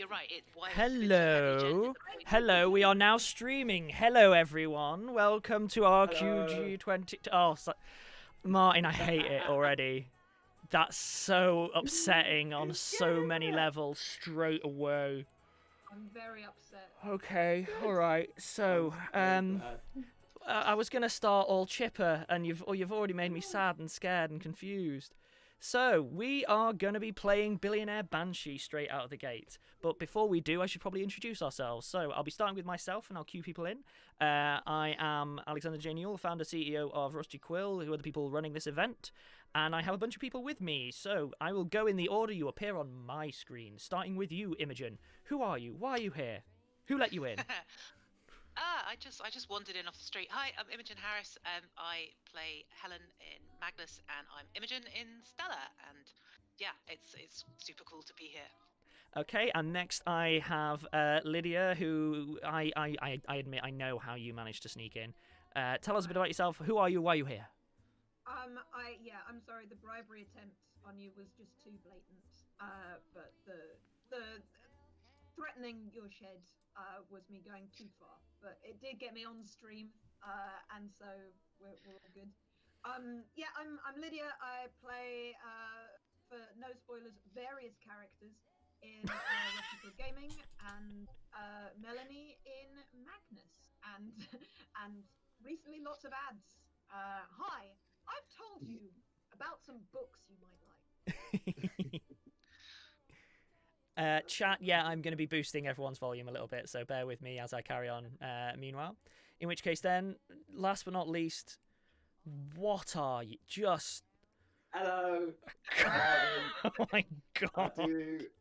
you're right. Why has it been so Hello. Hello, we are now streaming. Hello, everyone. Welcome to RQGG20. Oh, Martyn, I hate it already. That's so upsetting on so many levels straight away. I'm very upset. Okay, alright. So, I was going to start all chipper, and you've already made me sad and scared and confused. So, we are going to be playing Billionaire Banshee straight out of the gate. But before we do, I should probably introduce ourselves. So, I'll be starting with myself, and I'll cue people in. I am Alexander J. Newell, founder, CEO of Rusty Quill, who are the people running this event. And I have a bunch of people with me, so I will go in the order you appear on my screen, starting with you, Imogen. Who are you? Why are you here? Who let you in? I just wandered in off the street. Hi, I'm Imogen Harris. I play Helen in Magnus, and I'm Imogen in Stella. And yeah, it's super cool to be here. Okay, and next I have Lydia, who I admit I know how you managed to sneak in. Tell us a bit about yourself. Who are you? Why are you here? I'm sorry. The bribery attempt on you was just too blatant. But the threatening your shed was me going too far. But it did get me on stream, and so we're all good. I'm Lydia. I play for no spoilers various characters in Rusty Quill Gaming, and Melanie in Magnus, and recently lots of ads. Hi, I've told you about some books you might like. Chat, yeah, I'm going to be boosting everyone's volume a little bit, so bear with me as I carry on meanwhile. In which case then, last but not least, what are you? Just... Hello. Oh my god.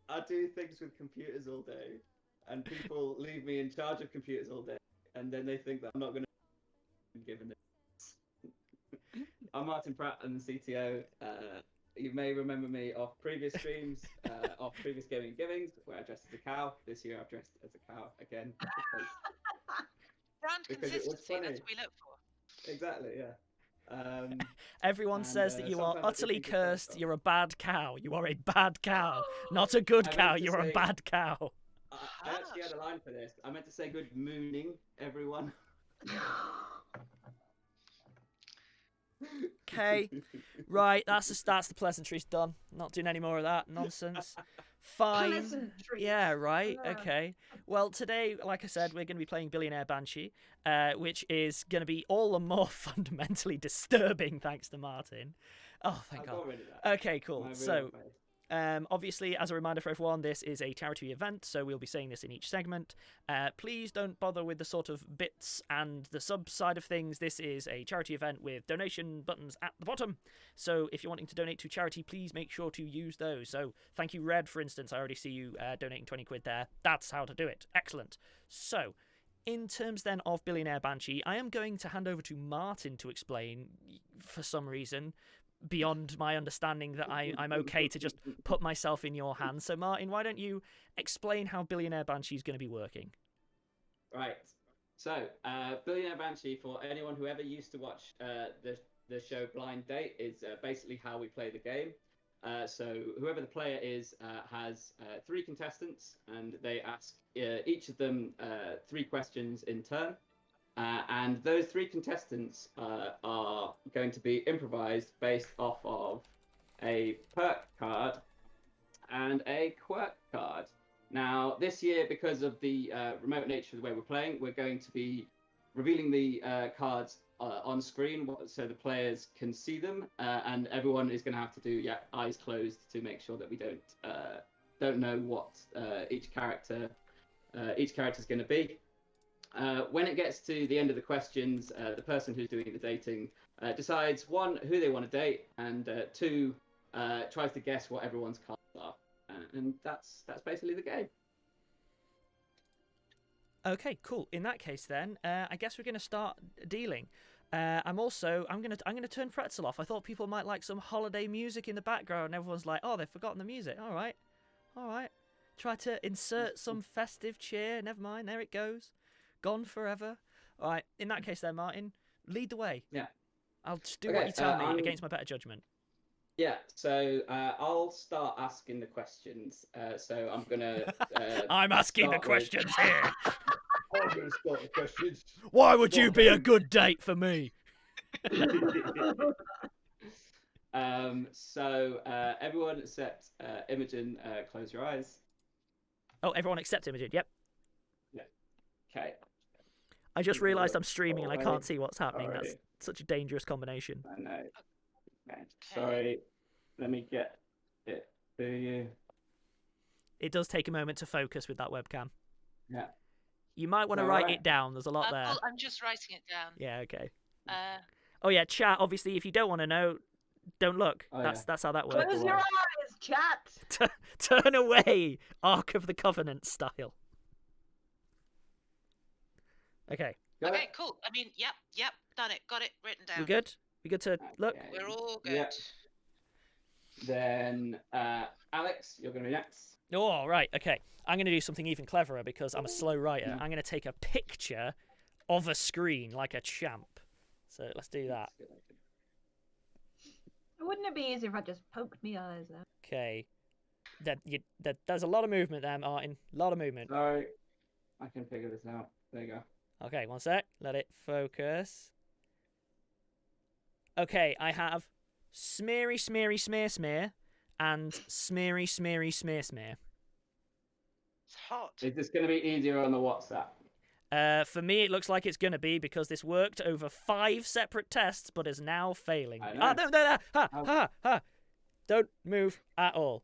I do things with computers all day, and people leave me in charge of computers all day, and then they think that I'm not going to be given it. I'm Martyn Pratt, I'm the CTO. You may remember me off previous streams, off previous gaming givings, where I dressed as a cow. This year I've dressed as a cow again. Brand because it was consistency, funny. that's what we look for. Exactly, yeah. Everyone says that you are utterly cursed. You're a bad cow. You are a bad cow. Not a good cow. You're a bad cow. I actually had a line for this. I meant to say good mooning, everyone. Okay, right. That's the pleasantries done. Not doing any more of that nonsense. Fine. Yeah, right. Okay. Well, today, like I said, we're going to be playing Billionaire Banshee, which is going to be all the more fundamentally disturbing thanks to Martyn. Oh, thank God. Okay, cool. So, obviously, as a reminder for everyone, this is a charity event, so we'll be saying this in each segment. Please don't bother with the sort of bits and the sub side of things. This is a charity event with donation buttons at the bottom. So if you're wanting to donate to charity, please make sure to use those. So thank you, Red, for instance. I already see you donating 20 quid there. That's how to do it. Excellent. So in terms then of Billionaire Banshee, I am going to hand over to Martyn to explain, for some reason, beyond my understanding that I'm okay to just put myself in your hands. So Martyn, why don't you explain how Billionaire Banshee is going to be working? Right. So Billionaire Banshee, for anyone who ever used to watch the show Blind Date, is basically how we play the game. So whoever the player is has 3 contestants, and they ask each of them 3 questions in turn. And those 3 contestants are going to be improvised based off of a perk card and a quirk card. Now, this year, because of the remote nature of the way we're playing, we're going to be revealing the cards on screen so the players can see them, and everyone is going to have to do eyes closed to make sure that we don't know what each character is going to be. When it gets to the end of the questions, the person who's doing the dating decides, 1, who they want to date, and 2, tries to guess what everyone's cards are. And that's basically the game. Okay, cool. In that case, then, I guess we're going to start dealing. I'm going to turn Pretzel off. I thought people might like some holiday music in the background, and everyone's like, oh, they've forgotten the music. All right. Try to insert some festive cheer. Never mind. There it goes. Gone forever. All right. In that case, then, Martyn, lead the way. Yeah. I'll just do what you tell me against my better judgment. Yeah, so I'll start asking the questions. So I'm gonna. I'm asking the start with- questions here. I'm gonna start the questions. Why would you be a good date for me? So everyone except Imogen, close your eyes. Oh, everyone except Imogen. Yep. Okay. I just realised I'm streaming and I Alright. can't see what's happening. That's Sorry. such a dangerous combination. I know. Okay. Sorry. Let me get it to you. It does take a moment to focus with that webcam. Yeah. You might want to write it down. There's a lot there. I'm just writing it down. Yeah. Okay. Uh, Oh yeah, chat. Obviously, if you don't want to know, don't look. Oh, That's how that works. Close your eyes, chat. Turn away, Ark of the Covenant style. Okay. okay, cool. I mean, yep, done it. Got it written down. We good? We good to look? Okay. We're all good. Yep. Then Alex, you're gonna be next. Oh, right. Okay. I'm going to do something even cleverer because I'm a slow writer. I'm going to take a picture of a screen like a champ. So let's do that. Wouldn't it be easier if I just poked my eyes out? Okay. There's a lot of movement there, Martyn. A lot of movement. Sorry, I can figure this out. There you go. Okay, one sec. Let it focus. Okay, I have smeary, smeary, smear, smear, and smeary, smeary, smear, smear. It's hot. Is this going to be easier on the WhatsApp? For me, it looks like it's going to be because this worked over 5 separate tests, but is now failing. I know. Ah, no. Ha. Don't move at all.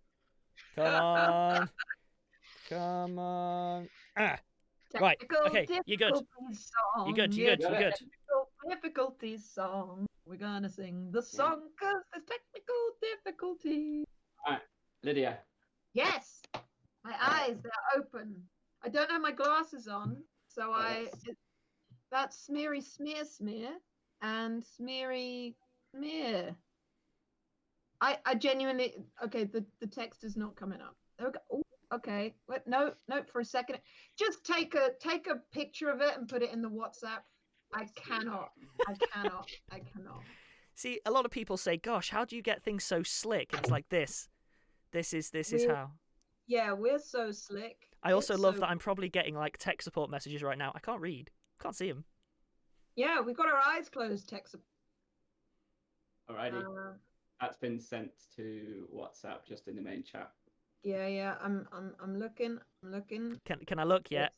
Come on. Come on. Ah. Right, okay, you're good. Song. You're good. Technical difficulties song. We're gonna sing the song because there's technical difficulties. All right, Lydia. Yes, my eyes, they're open. I don't have my glasses on, so that's smeary smear smear and smeary smear. I genuinely, okay, the text is not coming up. There we go. Ooh, okay, wait, no, for a second. Just take a picture of it and put it in the WhatsApp. I cannot. See, a lot of people say, "Gosh, how do you get things so slick?" And it's like this. This is how. Yeah, we're so slick. I also love that I'm probably getting like tech support messages right now. I can't read. Can't see them. Yeah, we've got our eyes closed. Tech support. Alrighty. That's been sent to WhatsApp just in the main chat. Yeah. I'm looking. Can I look yet?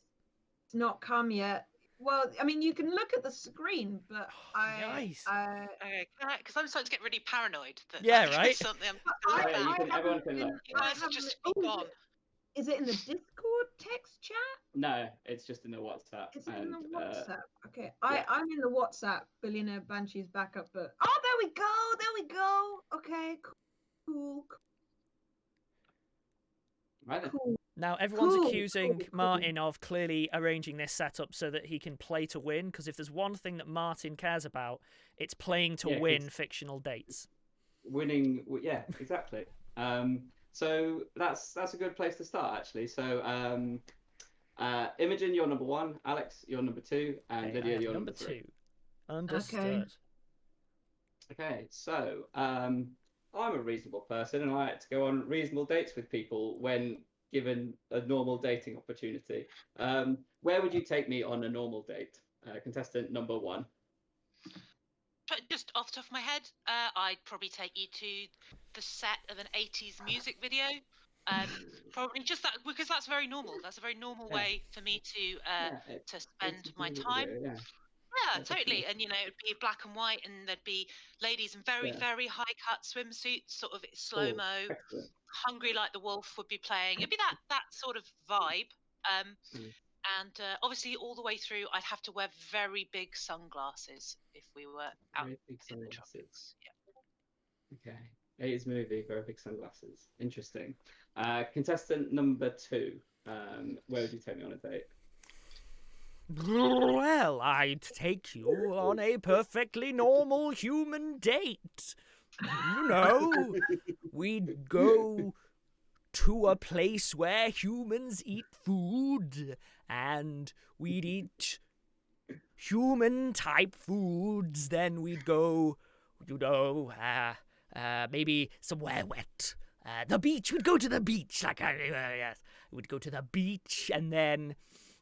It's not come yet. Well, I mean, you can look at the screen, but Nice. Okay, because I'm starting to get really paranoid. That Yeah, right? Something Everyone can look. You guys have just speak on. Is it in the Discord text chat? No, it's just in the WhatsApp. Is it in the WhatsApp? Okay, yeah. I'm in the WhatsApp. Billionaire Banshee's backup, but there we go. Okay, cool. Right then. Cool. Now, everyone's accusing Martyn of clearly arranging this setup so that he can play to win, because if there's one thing that Martyn cares about, it's playing to win fictional dates. Winning, yeah, exactly. So that's a good place to start, actually. So, Imogen, you're number 1. Alex, you're number 2, and Lydia, you're number 3. 2. Understood. Okay, so I'm a reasonable person, and I like to go on reasonable dates with people when given a normal dating opportunity. Where would you take me on a normal date? Contestant number 1. But just off the top of my head, I'd probably take you to the set of an 80s music video. Probably just that, because that's very normal. That's a very normal way for me to spend my time. Yeah, totally. And it'd be black and white, and there'd be ladies in very, very high cut swimsuits, sort of slow mo. Hungry Like the Wolf would be playing. It'd be that sort of vibe. And obviously, all the way through, I'd have to wear very big sunglasses if we were out in the tropics. Yeah. Okay. 80s movie, very big sunglasses. Interesting. Contestant number 2. Where would you take me on a date? Well, I'd take you on a perfectly normal human date. We'd go to a place where humans eat food, and we'd eat human-type foods. Then we'd go, maybe somewhere wet. The beach. We'd go to the beach. Yes, we'd go to the beach, and then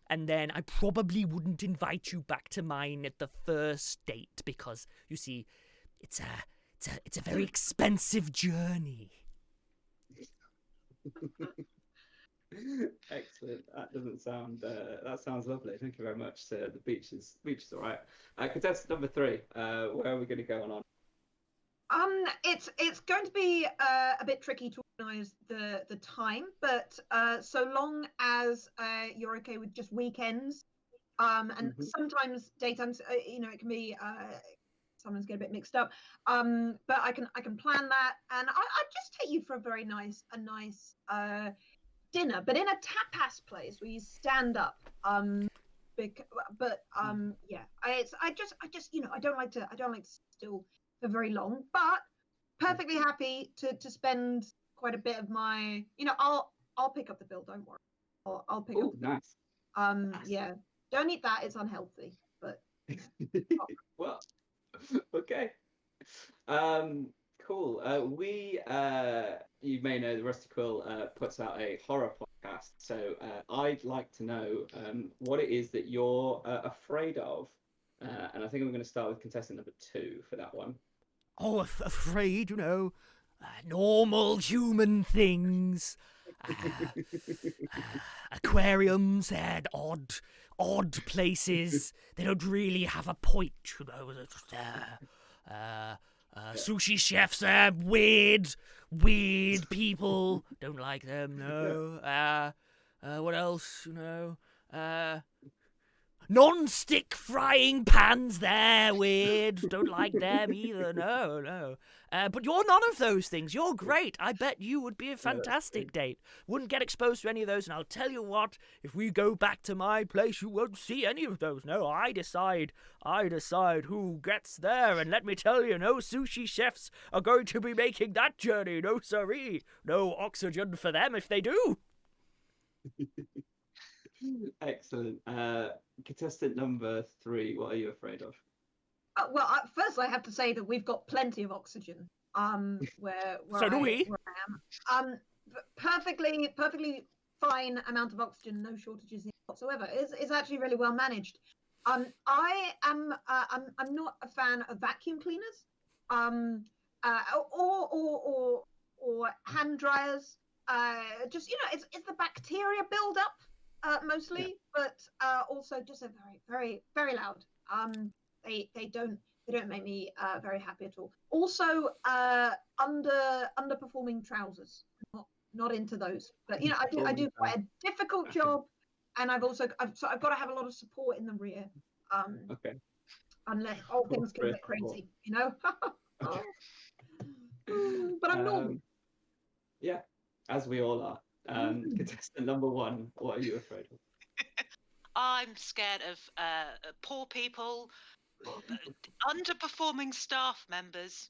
I probably wouldn't invite you back to mine at the first date because you see, it's a very expensive journey. Excellent. That doesn't sound. That sounds lovely. Thank you very much. So the beach is all right. Contestant number 3. Where are we going to go on? It's going to be a bit tricky to organise the time, but so long as you're okay with just weekends, and sometimes daytimes, it can be sometimes get a bit mixed up. But I can plan that, and I'd just take you for a nice dinner, but in a tapas place where you stand up. Yeah, I don't like to still for very long, but perfectly happy to spend quite a bit of my, I'll pick up the bill, don't worry. I'll pick up. Nice. Yeah, don't eat that, it's unhealthy, but well, okay. Cool. You may know, the Rusty Quill puts out a horror podcast, so I'd like to know what it is that you're afraid of, and I think I'm going to start with contestant number 2 for that one. Oh, afraid, normal human things. Aquariums and odd places. They don't really have a point, They're just sushi chefs are weird people. Don't like them, no. What else, non-stick frying pans, they're weird. Don't like them either, no. But you're none of those things. You're great. I bet you would be a fantastic date. Wouldn't get exposed to any of those, and I'll tell you what, if we go back to my place, you won't see any of those. No, I decide who gets there, and let me tell you, no sushi chefs are going to be making that journey. No siree. No oxygen for them if they do. Excellent. Contestant number 3, what are you afraid of? First I have to say that we've got plenty of oxygen. Where so do we. Where I am. Perfectly fine amount of oxygen, no shortages whatsoever. Is actually really well managed. I'm not a fan of vacuum cleaners. Or hand dryers. Just it's the bacteria build up mostly, but also just a very, very loud. They don't make me very happy at all. Also, underperforming trousers. Not into those. But I do quite a difficult job, and I've got to have a lot of support in the rear. Okay. Unless all things get a bit crazy, Okay. But I'm normal. Yeah, as we all are. Contestant number 1, what are you afraid of? I'm scared of poor people, underperforming staff members,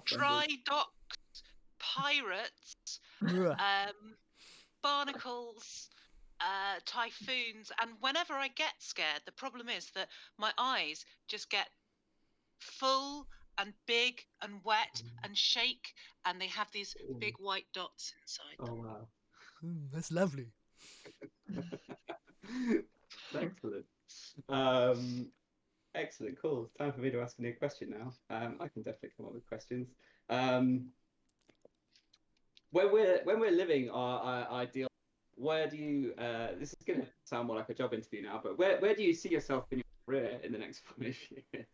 dry docks, pirates, barnacles, typhoons, and whenever I get scared, the problem is that my eyes just get full and big and wet and shake, and they have these big white dots inside them. Oh wow. That's lovely. Excellent. Excellent, cool. Time for me to ask a new question now. I can definitely come up with questions. When we're living our ideal, where do you? This is going to sound more like a job interview now, but where do you see yourself in your career in the next 5 years?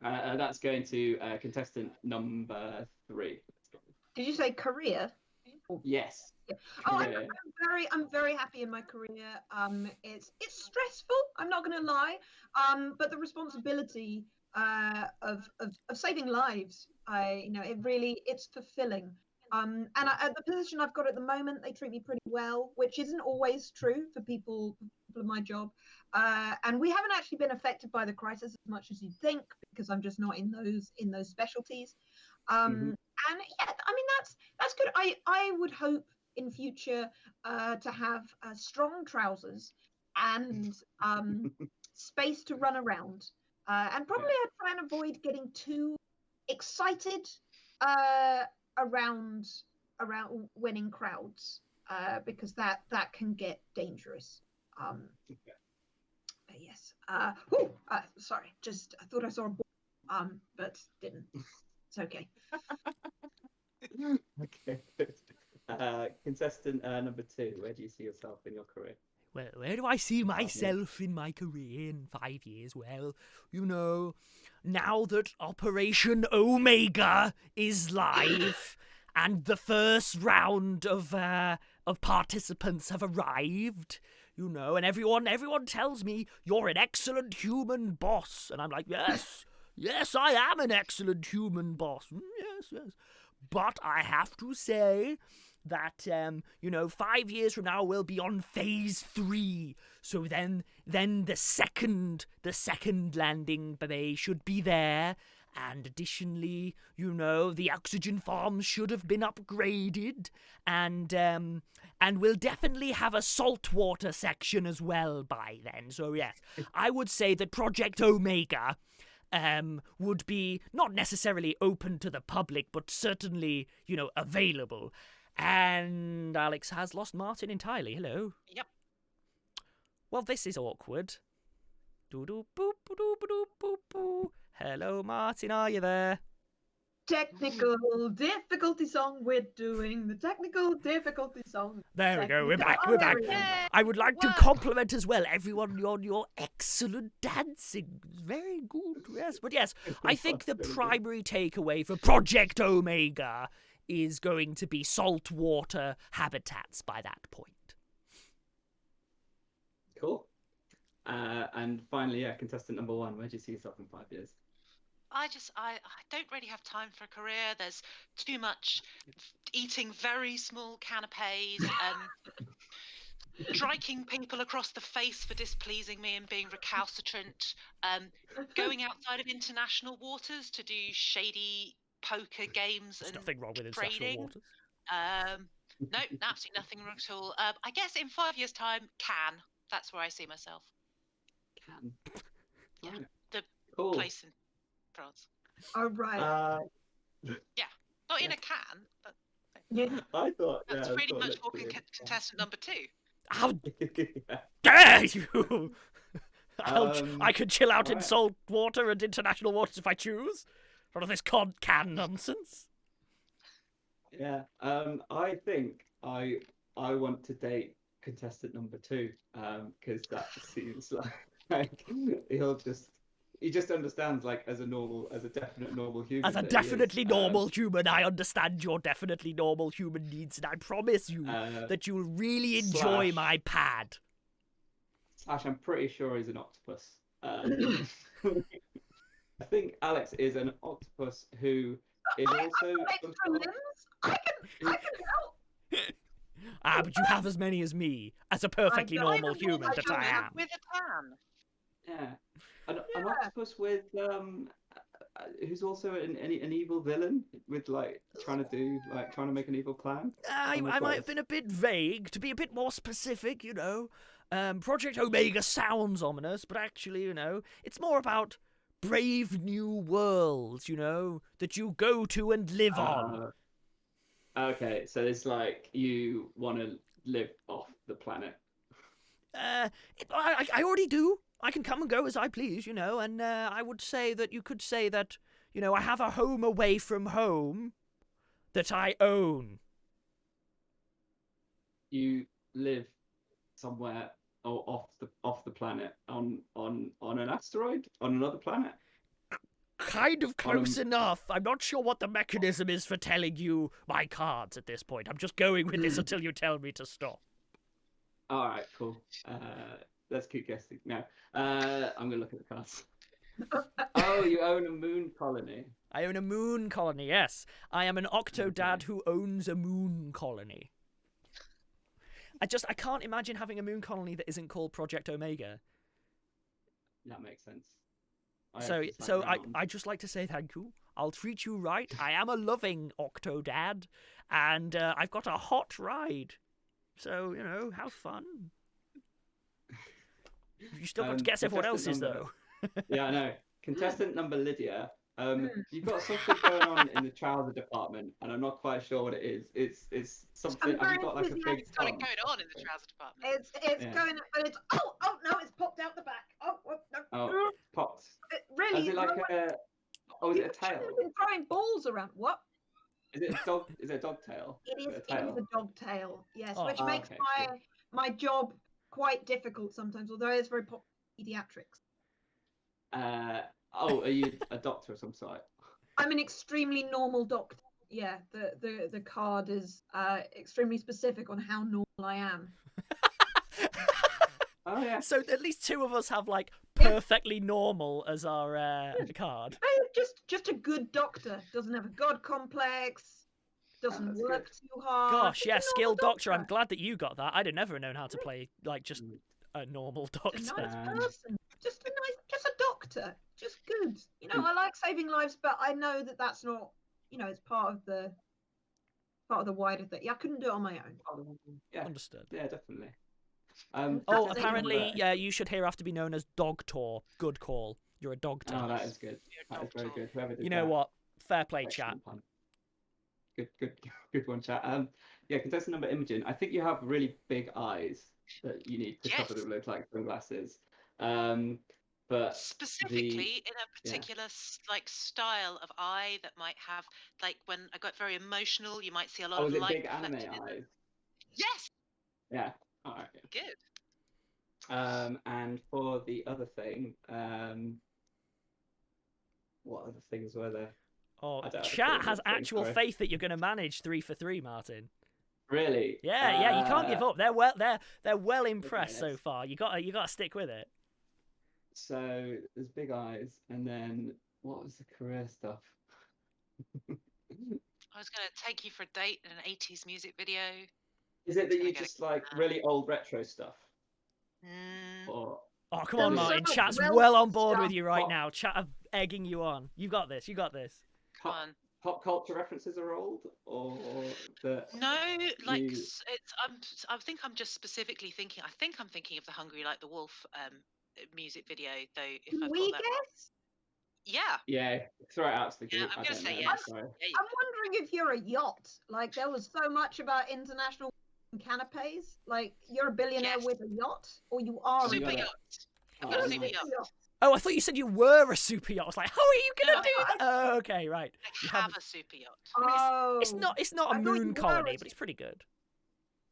That's going to contestant number 3. Did you say career? Yes. Oh, I'm very happy in my career. It's stressful. I'm not going to lie. But the responsibility of saving lives, it's fulfilling. And the position I've got at the moment, they treat me pretty well, which isn't always true for people in my job. And we haven't actually been affected by the crisis as much as you'd think, because I'm just not in those specialties. And yeah, I mean that's good. I would hope in future to have strong trousers and space to run around. And probably I'd try and avoid getting too excited around winning crowds, because that can get dangerous. Yes. Sorry. Just I thought I saw a ball, but didn't. It's okay. Okay. Good. Contestant number 2. Where do you see yourself in your career? Well, where do I see myself in my career in 5 years? Well, you know, now that Operation Omega is live and the first round of participants have arrived, you know, and everyone tells me you're an excellent human boss, and I'm like, yes, I am an excellent human boss. Yes. But I have to say that, 5 years from now we'll be on phase 3. So then the second landing bay should be there. And additionally, the oxygen farms should have been upgraded. And we'll definitely have a saltwater section as well by then. So yes, I would say that Project Omega would be not necessarily open to the public, but certainly, available. And Alex has lost Martyn entirely. Hello. Yep. Well, this is awkward. Doo-doo-boop-doo-ba-doo-boop-boo. Hello, Martyn, are you there? Technical difficulty song. We're doing the technical difficulty song. There we go. We're back. Yay! I would like to compliment as well everyone on your excellent dancing. Very good. Yes, but yes, I think the primary takeaway for Project Omega is going to be saltwater habitats by that point. Cool. And finally, contestant number 1. Where do you see yourself in 5 years? I don't really have time for a career. There's too much eating very small canapes, striking people across the face for displeasing me and being recalcitrant, going outside of international waters to do shady poker games. There's and nothing wrong with trading. international waters. No, absolutely nothing wrong at all. I guess in 5 years' time, that's where I see myself. Can. Yeah, Right. the Cool. place in France. All right. Yeah, not in a can, but Yeah. I thought that's pretty much literally. walking contestant number 2. How Yeah. dare you! I could chill out in right. salt water and international waters if I choose. None of this can nonsense. Yeah. I think I want to date contestant number 2, because that seems like he just understands, like, as a definite normal human. As a definitely normal human, I understand your definitely normal human needs, and I promise you that you'll really enjoy my pad. / I'm pretty sure he's an octopus. I think Alex is an octopus who is also. Extra limbs? I can help. But you have as many as me, as a perfectly don't normal even know human what that you I have am. With a can. Yeah. An octopus with who's also an evil villain with trying to make an evil plan. I might have been a bit vague. To be a bit more specific, Project Omega sounds ominous, but actually, it's more about brave new worlds, that you go to and live on. Okay, so it's like you want to live off the planet. I already do. I can come and go as I please, and I would say that you could say that, I have a home away from home that I own. You live somewhere off the planet on an asteroid, on another planet. Kind of close enough. I'm not sure what the mechanism is for telling you my cards at this point. I'm just going with this until you tell me to stop. All right, cool. Let's keep guessing. No, I'm gonna look at the cards. Oh, you own a moon colony. I own a moon colony, yes. I am an octodad who owns a moon colony. I can't imagine having a moon colony that isn't called Project Omega. That makes sense. I just like to say thank you. I'll treat you right. I am a loving octodad, and I've got a hot ride. So, have fun. You still got to guess everyone else's, though. Yeah, I know. Contestant number Lydia, You've got something going on in the trouser department, and I'm not quite sure what it is. It's something. Have you got like a big What's going tongue? on in the trouser department? It's going, but it's oh no, it's popped out the back. Oh no. Oh, popped. It really Is it like a? Oh, is it a people shouldn't tail? have been throwing balls around. What? Is it a dog? Is it a dog tail? It is a tail? a dog tail, yes, Oh. which makes okay, my job quite difficult sometimes, although it's very popular in pediatrics. Oh, are you a doctor of some sort? I'm an extremely normal doctor. Yeah, the card is extremely specific on how normal I am. Oh yeah. So at least two of us have like perfectly normal as our card. Just a good doctor. Doesn't have a god complex. Doesn't that's work good. too hard. Gosh, just yeah, a normal skilled doctor. I'm doctor. glad that you got that. I'd have never known how to play like just a normal doctor. A nice person. Just a doctor. Just good. You know, I like saving lives, but I know that that's not. You know, it's part of the wider thing. Yeah, I couldn't do it on my own. Yeah. Understood. Yeah, definitely. Oh, That's apparently, yeah, you should hereafter be known as Dogtor. Good call. You're a Dogtor. Oh, that is good. That is very good. Whoever did You know that, what? Fair play, chat. excellent pun. Good one, chat. Yeah, contestant number Imogen. I think you have really big eyes that you need to cover them with like sunglasses. But specifically in a particular like style of eye that might have like when I got very emotional, you might see a lot of is it light big anime reflected in them. eyes? Yes. Yeah. All right. Yeah. Good. And for the other thing, what other things were there? Oh, I don't chat has think, actual sorry. faith that you're going to manage 3 for 3, Martyn. Really? Yeah, you can't give up. They're well impressed so far. You got to stick with it. So there's big eyes, and then what was the career stuff? I was going to take you for a date in an 80s music video. Is it that you just like really old retro stuff? Or Oh, come on, There's so Martyn. much Chat's relevant well on board stuff. with you right now. Chat are egging you on. You got this. You got this. Come on. pop culture references are old, or the No, like you- it's. I think I'm just specifically thinking. I think I'm thinking of the Hungry Like the Wolf music video, though. If Can I've we got that right. guess? Yeah. Yeah, throw it out to the Yeah, group. I'm I gonna don't say know. yes. Sorry. Yeah, I'm wondering if you're a yacht. Like there was so much about international canapes. Like you're a billionaire Yes. with a yacht, or you are super a got it. yacht. I've got a Oh, super nice. yacht. Oh, I thought you said you were a super yacht. I was like, how are you gonna No, do that? Oh, okay, right. I You have haven't- a super yacht. Oh, It's not I a thought you moon were colony, a- but it's pretty good.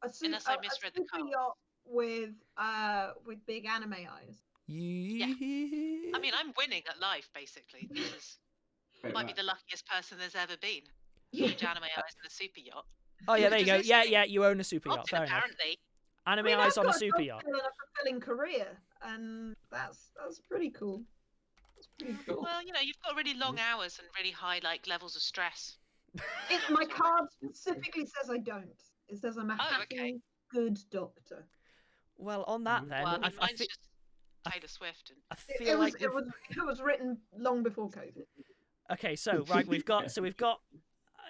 Unless I misread the super card. yacht with big anime eyes. Yeah. I mean, I'm winning at life, basically. This is Pretty might be much. the luckiest person there's ever been. Huge anime eyes and a super yacht. Oh yeah, there you go. Does this Yeah, thing- yeah, you own a super yacht. Martyn, Fair enough. apparently. Anime I mean, eyes I've on a got super dog yacht. tail and a fulfilling career, and that's pretty cool. That's pretty cool. Cool. Well, you know, you've got really long hours and really high like levels of stress. My card specifically says I don't. It says I'm a Oh, happy, okay. good doctor. Well, on that then, Well, I mean, I mine's just Taylor Swift. And feel like It was written long before COVID. okay. So right, we've got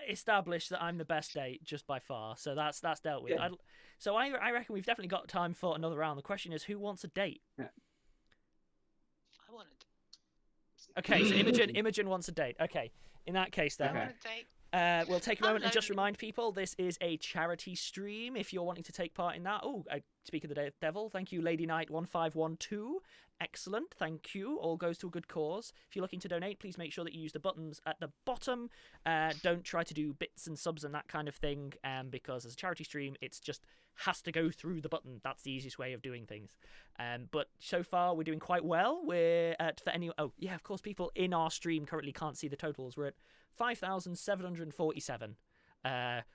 established that I'm the best date just by far. So that's dealt with. Yeah. So I reckon we've definitely got time for another round. The question is, who wants a date? I wanted. Okay, so Imogen wants a date. Okay, in that case then. I Okay. want a date. We'll take a I'm moment and just lonely. remind people this is a charity stream. If you're wanting to take part in that, speak of the devil, thank you, Lady Knight 1512. Excellent, thank you. All goes to a good cause. If you're looking to donate, please make sure that you use the buttons at the bottom. Don't try to do bits and subs and that kind of thing, because as a charity stream, it's just has to go through the button. That's the easiest way of doing things. But so far, we're doing quite well. We're at for any. Oh yeah, of course, people in our stream currently can't see the totals. We're at 5,747.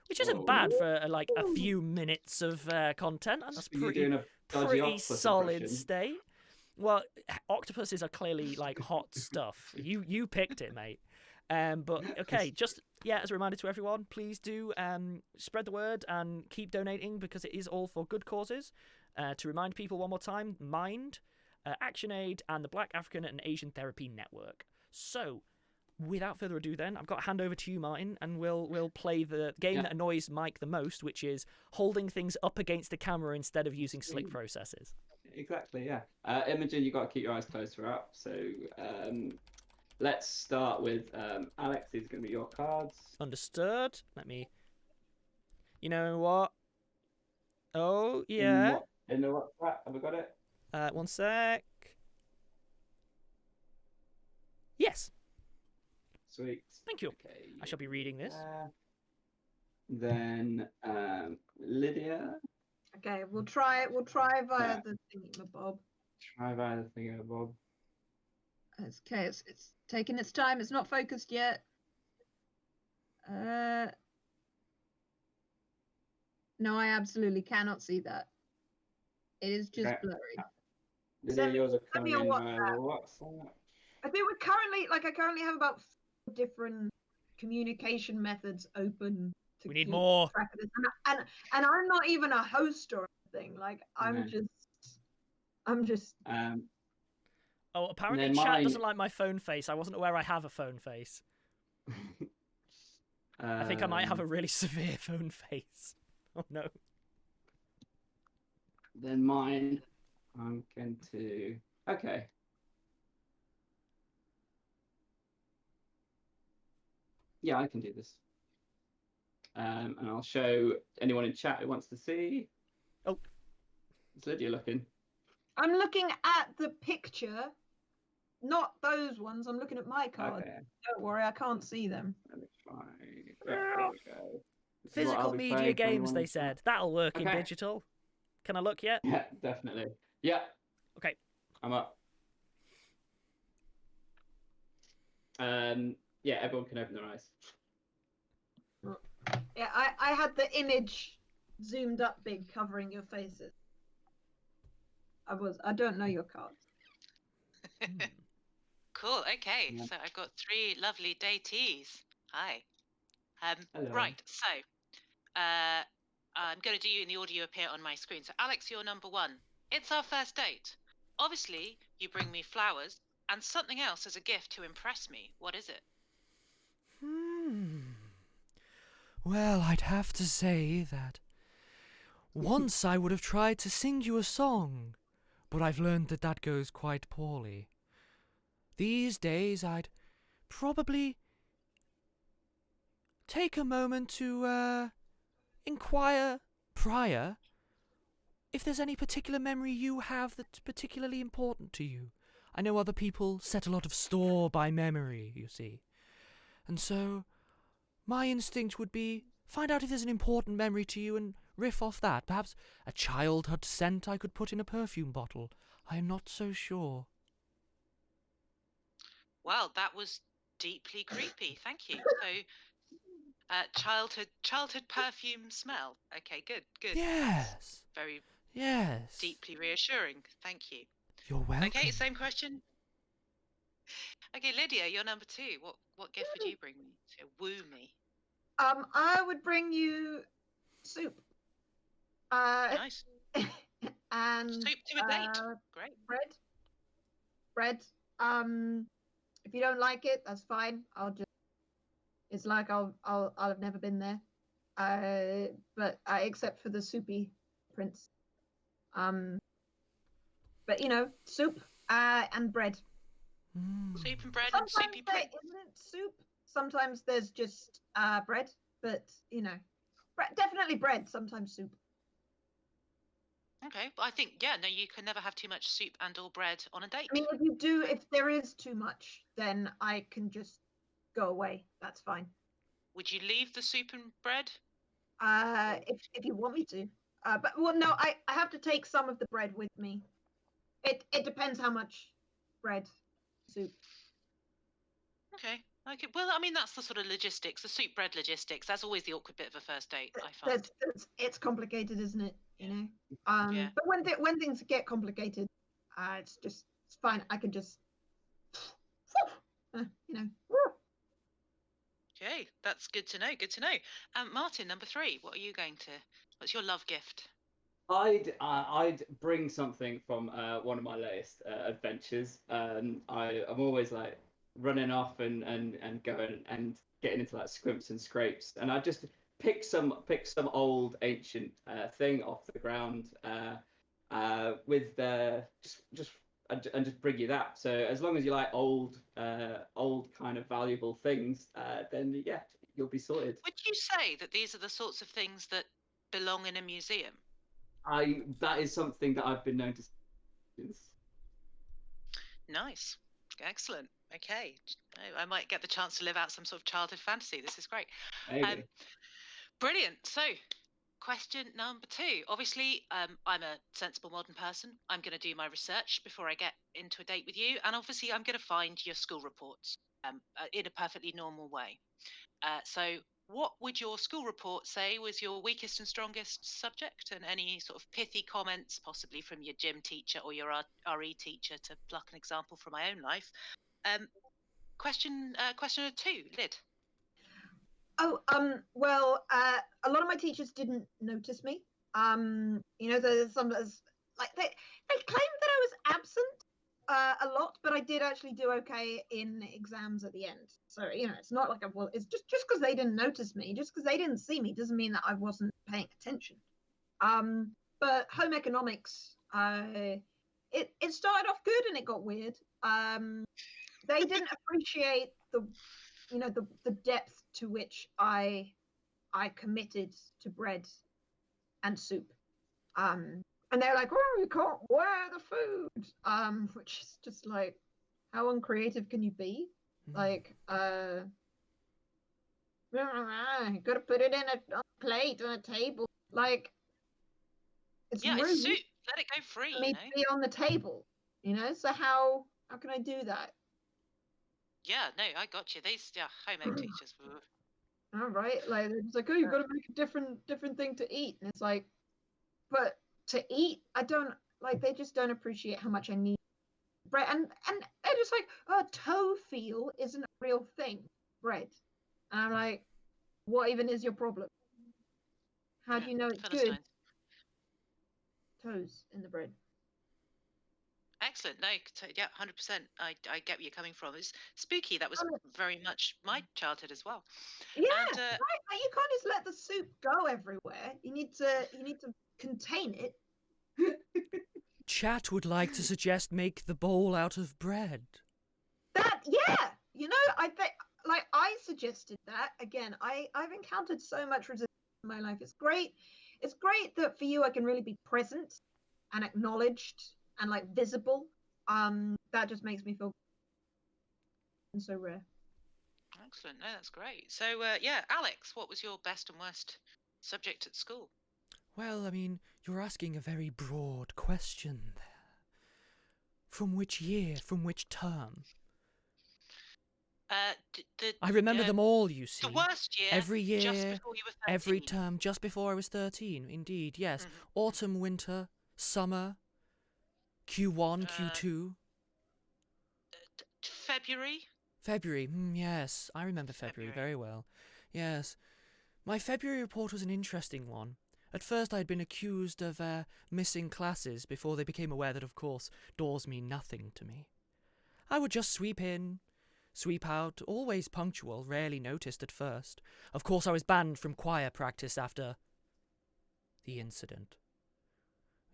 Which isn't bad for like a few minutes of content, and that's Are you doing a dodgy pretty octopus solid impression? state. Well, octopuses are clearly like hot stuff. You picked it, mate. But okay, just as a reminder to everyone, please do spread the word and keep donating because it is all for good causes. To remind people one more time, Mind, ActionAid, and the Black African and Asian Therapy Network. So, without further ado, then I've got to hand over to you, Martyn, and we'll play the game that annoys Mike the most, which is holding things up against the camera instead of using slick processes. Exactly, yeah. Imogen, you've got to keep your eyes closed throughout. So let's start with Alex. These are going to be your cards. Understood. Let me. You know what? Oh yeah. In the what? Have I got it? One sec. Yes. Sweet. Thank you. Okay. I shall be reading this. Then Lydia. Okay, we'll try via the thingamabob. Try via the thingamabob. Okay, it's taking its time. It's not focused yet. No, I absolutely cannot see that. It is just blurry. Lydia, yours are coming in via WhatsApp. I think I currently have about 4 different communication methods open. We need more. Track of this. And I'm not even a host or anything. Like I'm just. Oh, apparently chat doesn't like my phone face. I wasn't aware I have a phone face. I think I might have a really severe phone face. Oh no. Then mine, I'm going to. Okay. Yeah, I can do this. And I'll show anyone in chat who wants to see. Oh. Is Lydia looking? I'm looking at the picture, not those ones. I'm looking at my card. Okay. Don't worry, I can't see them. Let me try. There we go. Physical media games, they said. That'll work in digital. Can I look yet? Yeah, definitely. Yeah. Okay. I'm up. Yeah, everyone can open their eyes. Yeah, I had the image zoomed up big covering your faces. I don't know your cards. Cool. Okay, so I've got 3 lovely deities. Hi. Hello. Right. So, I'm going to do you in the order you appear on my screen. So, Alex, you're number 1. It's our first date. Obviously, you bring me flowers and something else as a gift to impress me. What is it? Well, I'd have to say that once I would have tried to sing you a song, but I've learned that goes quite poorly. These days, I'd probably take a moment to inquire prior if there's any particular memory you have that's particularly important to you. I know other people set a lot of store by memory, you see. And so my instinct would be find out if there's an important memory to you and riff off that. Perhaps a childhood scent I could put in a perfume bottle. I am not so sure. Well, that was deeply creepy. Thank you. So, childhood perfume smell. Okay, good. Yes. That's very Yes. deeply reassuring. Thank you. You're welcome. Okay, same question. Okay, Lydia, you're number 2. What gift would you bring me to woo me? I would bring you soup. Nice. And soup to a date. Great. Bread. If you don't like it, that's fine. It's like I'll have never been there. But except for the soupy prince. But soup and bread. Soup and bread and soupy prince. Isn't soup. Sometimes there's just bread, but definitely bread. Sometimes soup. Okay, but I think you can never have too much soup and or bread on a date. I mean, if there is too much, then I can just go away. That's fine. Would you leave the soup and bread? If you want me to. No, I have to take some of the bread with me. It depends how much bread, soup. Okay. Well, I mean, that's the sort of logistics, the soup bread logistics. That's always the awkward bit of a first date, I find. It's complicated, isn't it? Yeah. But when things get complicated, it's fine. I can just, Okay, that's good to know. Good to know. Martyn, number 3. What's your love gift? I'd bring something from one of my latest adventures. I'm always like running off and going and getting into like scrimps and scrapes, and I just pick some old ancient thing off the ground with just and just bring you that. So as long as you like old kind of valuable things, then yeah, you'll be sorted. Would you say that these are the sorts of things that belong in a museum? That is something that I've been known to. Nice. Excellent. Okay. I might get the chance to live out some sort of childhood fantasy. This is great. There you go. Brilliant. So, question number 2. Obviously, I'm a sensible modern person. I'm going to do my research before I get into a date with you. And obviously, I'm going to find your school reports in a perfectly normal way. So, what would your school report say was your weakest and strongest subject? And any sort of pithy comments, possibly from your gym teacher or your RE teacher, to pluck an example from my own life. Questioner 2, Lyd. Oh, well, a lot of my teachers didn't notice me. There's some like they claimed that I was absent a lot, but I did actually do okay in exams at the end. So it's not like it's just because they didn't notice me, just because they didn't see me, doesn't mean that I wasn't paying attention. But home economics, it started off good and it got weird. They didn't appreciate the depth to which I committed to bread and soup. And they're like, oh, you can't wear the food. Which is just like, how uncreative can you be? Like, you gotta put it in a plate on a table. Like, it's rude. It's soup. Let it go free. For me to be on the table. So how can I do that? Yeah, no, I got you. These home ec teachers. All right, like it's like, oh, you've got to make a different thing to eat, and it's like, but to eat, I don't like. They just don't appreciate how much I need bread, and they're just like, oh, toe feel isn't a real thing, bread, and I'm like, what even is your problem? How do you know it's good? Toes in the bread. Excellent. No, 100%. I get where you're coming from. It's spooky. That was very much my childhood as well. Yeah, and, right. Like, you can't just let the soup go everywhere. You need to contain it. Chat would like to suggest make the bowl out of bread. I suggested that. Again, I've encountered so much resistance in my life. It's great that for you I can really be present and acknowledged and like visible. That just makes me feel so rare. Excellent. No, that's great. So Alex, what was your best and worst subject at school? Well, I mean, you're asking a very broad question there. From which year? From which term? I remember them all, you see. The worst year. Every year, just before you were 13. Every term, just before I was 13. Indeed, yes. Mm-hmm. Autumn, winter, summer, Q1, Q2. February, yes. I remember February very well. Yes. My February report was an interesting one. At first I had been accused of missing classes before they became aware that, of course, doors mean nothing to me. I would just sweep in, sweep out, always punctual, rarely noticed at first. Of course I was banned from choir practice after the incident.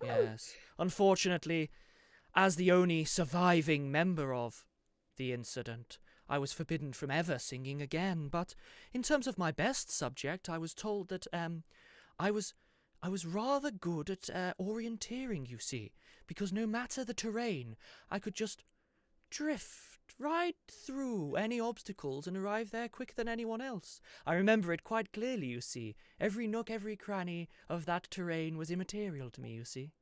Yes. Unfortunately, as the only surviving member of the incident, I was forbidden from ever singing again. But in terms of my best subject, I was told that I was rather good at orienteering, you see, because no matter the terrain, I could just drift right through any obstacles and arrive there quicker than anyone else. I remember it quite clearly, you see. Every nook, every cranny of that terrain was immaterial to me, you see.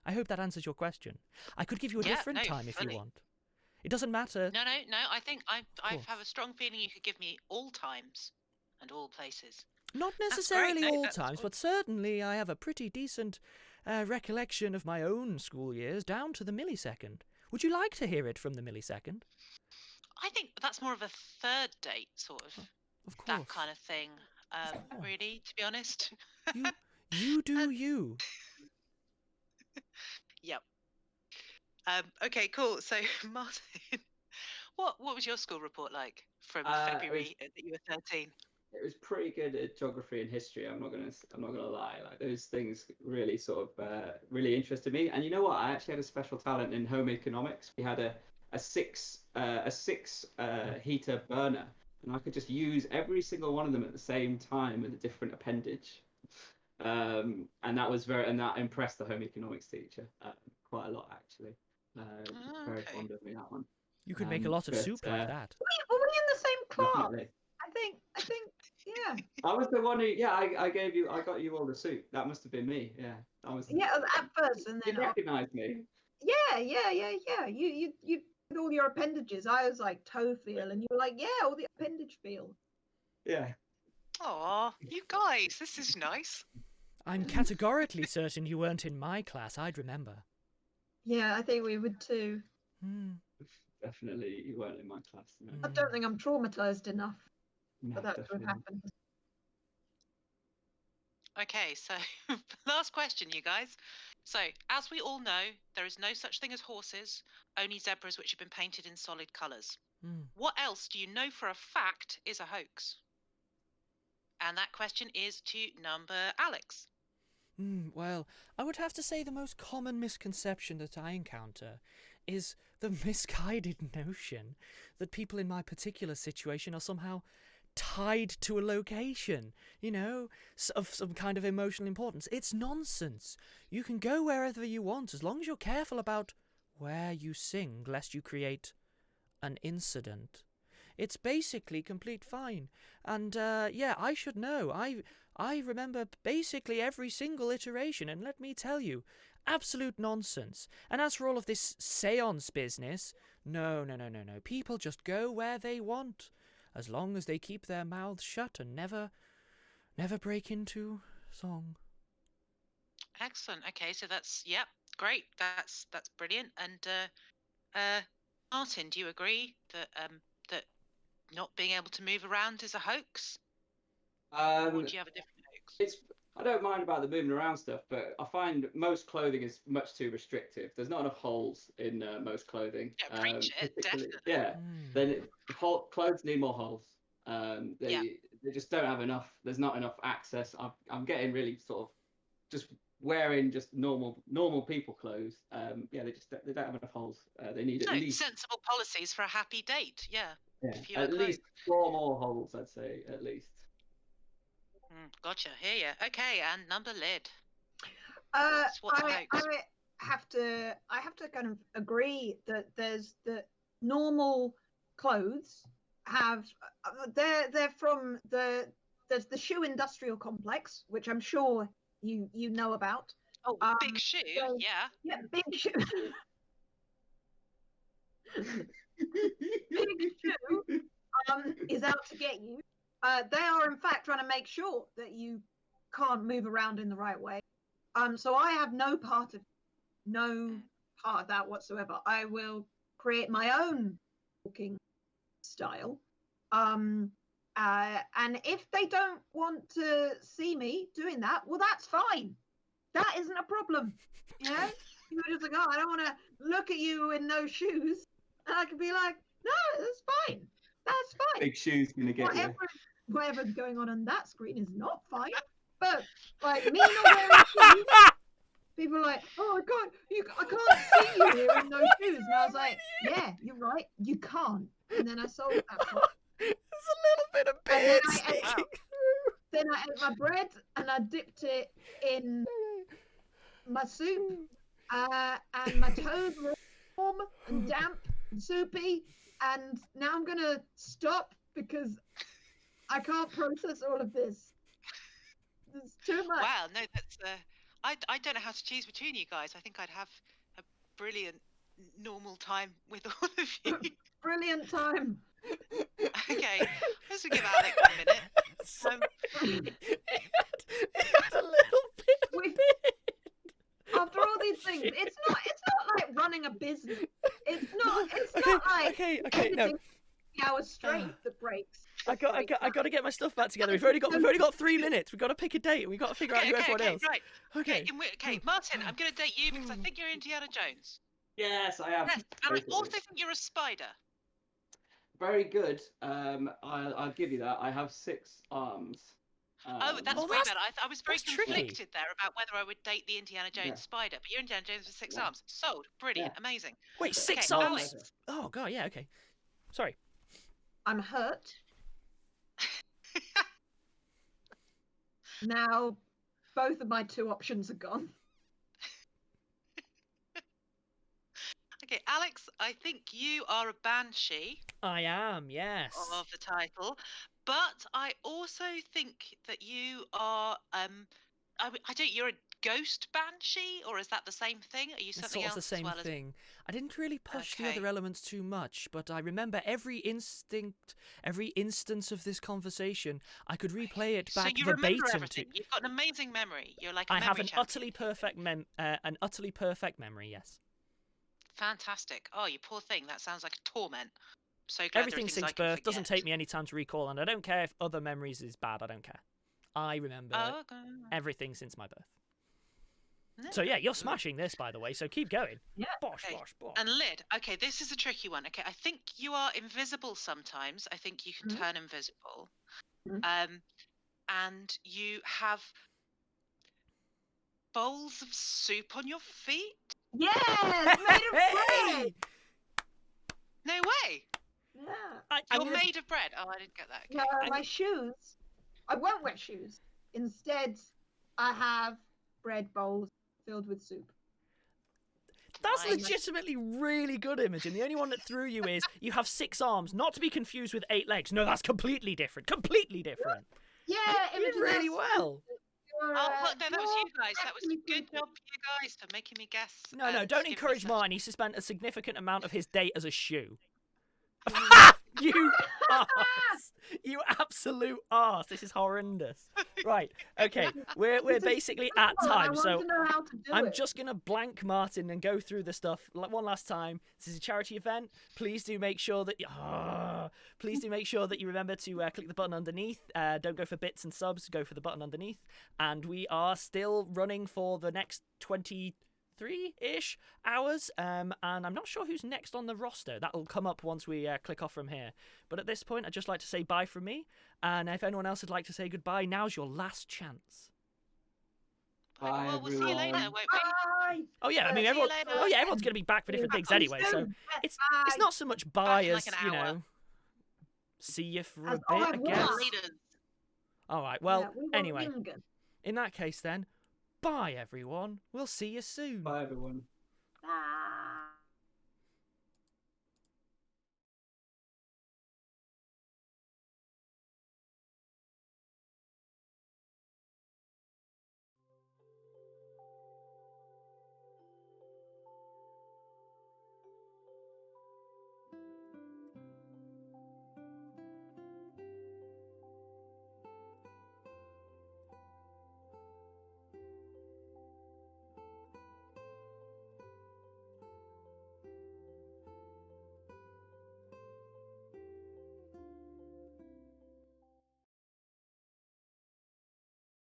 I hope that answers your question. I could give you a different time if you want. It doesn't matter. No. I think I have a strong feeling you could give me all times and all places. Not necessarily all times, but certainly I have a pretty decent recollection of my own school years down to the millisecond. Would you like to hear it from the millisecond? I think that's more of a third date sort of that kind of thing. Really, to be honest. You do you. Yep. Okay, cool. So, Martyn, what was your school report like from February that you were 13? it was pretty good at geography and history. I'm not gonna lie. Like those things really sort of really interested me. And you know what? I actually had a special talent in home economics. We had a six heater burner, and I could just use every single one of them at the same time with a different appendage. And that impressed the home economics teacher quite a lot actually. Very fond of me, that one. You could make a lot of soup like that. Were we in the same class? Definitely. I think, yeah. I was the one who, I got you all the soup. That must have been me. Yeah, that was. Yeah, at first, and then You recognised me. Yeah. You did all your appendages. I was like toe feel, and you were like, yeah, all the appendage feel. Yeah. Aw, you guys, this is nice. I'm categorically certain you weren't in my class. I'd remember. Yeah, I think we would too. Definitely, you weren't in my class. No. I don't think I'm traumatized enough No, for that to have definitely. happened. Okay, so last question, you guys. So, as we all know, there is no such thing as horses, only zebras which have been painted in solid colours. What else do you know for a fact is a hoax? And that question is to number Alex. Well, I would have to say the most common misconception that I encounter is the misguided notion that people in my particular situation are somehow tied to a location, of some kind of emotional importance. It's nonsense. You can go wherever you want as long as you're careful about where you sing, lest you create an incident. It's basically complete fine. And, I should know. I remember basically every single iteration, and let me tell you, absolute nonsense. And as for all of this seance business, no. People just go where they want, as long as they keep their mouths shut and never break into song. Excellent. Okay, so that's great. That's brilliant. And Martyn, do you agree that that not being able to move around is a hoax? Or do you have a different hoax? I don't mind about the moving around stuff, but I find most clothing is much too restrictive. There's not enough holes in most clothing. Yeah, preach it, definitely. Yeah, clothes need more holes. They just don't have enough. There's not enough access. I'm getting really sort of just wearing just normal people clothes. They don't have enough holes. They need at least sensible policies for a happy date. Yeah. At least 4 more holes, I'd say, at least. Gotcha. Hear ya. Okay, and number Lyd. I have to kind of agree that there's the normal clothes have they're from there's the shoe industrial complex, which I'm sure you know about. Oh, big shoe, yeah, big shoe. Big shoe is out to get you. They are in fact trying to make sure that you can't move around in the right way. So I have no part of that whatsoever. I will create my own walking style. And if they don't want to see me doing that, well, that's fine. That isn't a problem. You're just like, I don't want to look at you in no shoes. And I could be like, no, that's fine. That's fine. Big shoes gonna get you. Whatever's going on that screen is not fine. But like me not wearing shoes, people are like, oh, I can't see you here in no shoes. And I was like, yeah, you're right, you can't. And then I sold that part. There's a little bit of beard sticking through. Then I ate my bread and I dipped it in my soup. And my toes were warm and damp and soupy. And now I'm gonna stop because I can't process all of this. There's too much. Wow, no, that's I don't know how to choose between you guys. I think I'd have a brilliant normal time with all of you. Brilliant time. Okay, let's give Alec a minute. It had a little bit of beard. After all these things, it's not like running a business. It's not like no. Hours straight that breaks. I got to get my stuff back together. We've only got 3 minutes. We've got to pick a date. We've got to figure out who everyone else. Right. Okay, Martyn, I'm going to date you because I think you're Indiana Jones. Yes, I am. Yes, and I also think you're a spider. very good. I'll give you that. I have 6 arms. That's Oh, way that's- better. I was very that's tricky. conflicted there about whether I would date the Indiana Jones Yeah. spider, but you're Indiana Jones with 6 Yeah. arms. Sold. Brilliant. Yeah. Amazing. Wait, That's it. 6 Okay, arms? Alex. Oh, God, yeah, okay. Sorry. I'm hurt. Now, both of my 2 options are gone. Okay, Alex, I think you are a banshee I am, yes. of the title, but I also think that you are I don't. You're a ghost banshee, or is that the same thing? Are you It's something sort of else the same as well thing. I didn't really push the Okay. other elements too much, but I remember every instance of this conversation. I could replay it So back you remember verbatim to. everything. You've got an amazing memory. You're like a I memory have an champion. utterly perfect memory. Yes. Fantastic. Oh, you poor thing. That sounds like a torment. So glad there are Everything things I since can birth doesn't forget. take me any time to recall, and I don't care if other memories is bad. I don't care. I remember Oh, okay. everything since my birth. No. So yeah, you're smashing this, by the way. So keep going. Yeah. Bosh, Okay. bosh, bosh. And Lyd, okay, this is a tricky one. Okay, I think you are invisible sometimes. I think you can Mhm. turn invisible. Mhm. And you have bowls of soup on your feet? Yes, made of bread. Hey! No way. Yeah. I'm You're gonna- made of bread. Oh, I didn't get that. Okay. No, my shoes. I won't wear shoes. Instead, I have bread bowls filled with soup. That's Nice. legitimately really good, Imogen. The only one that threw you is you have 6 arms, not to be confused with 8 legs. No, that's completely different. Completely different. Yeah, You did Imogen, really that's- well. you're, Oh, look, no, that was you you're guys. That was actually good pretty job for you guys for making me guess. No, and don't giving me encourage such- Martyn. He spent a significant amount of his day as a shoe. Mhm. You arse. You absolute arse. This is horrendous. Right, okay. We're This is basically at difficult, and I time, want so to know how to do I'm it. just going to blank Martyn and go through the stuff one last time. This is a charity event. Please do make sure that you remember to click the button underneath. Don't go for bits and subs, go for the button underneath. And we are still running for the next 23-ish hours. And I'm not sure who's next on the roster. That'll come up once we click off from here. But at this point, I'd just like to say bye from me. And if anyone else would like to say goodbye, now's your last chance. Bye, Well, we'll see you later, everyone. won't we? Bye. Oh yeah, I mean See you everyone. later. Oh yeah, everyone's going to be back for different things anyway. So it's not so much bye in as like an hour. see you for As a bit, I I've guess. won. Leaders. All right. Well, we want anyway, Imogen. in that case then, bye everyone. We'll see you soon. Bye, everyone. Bye.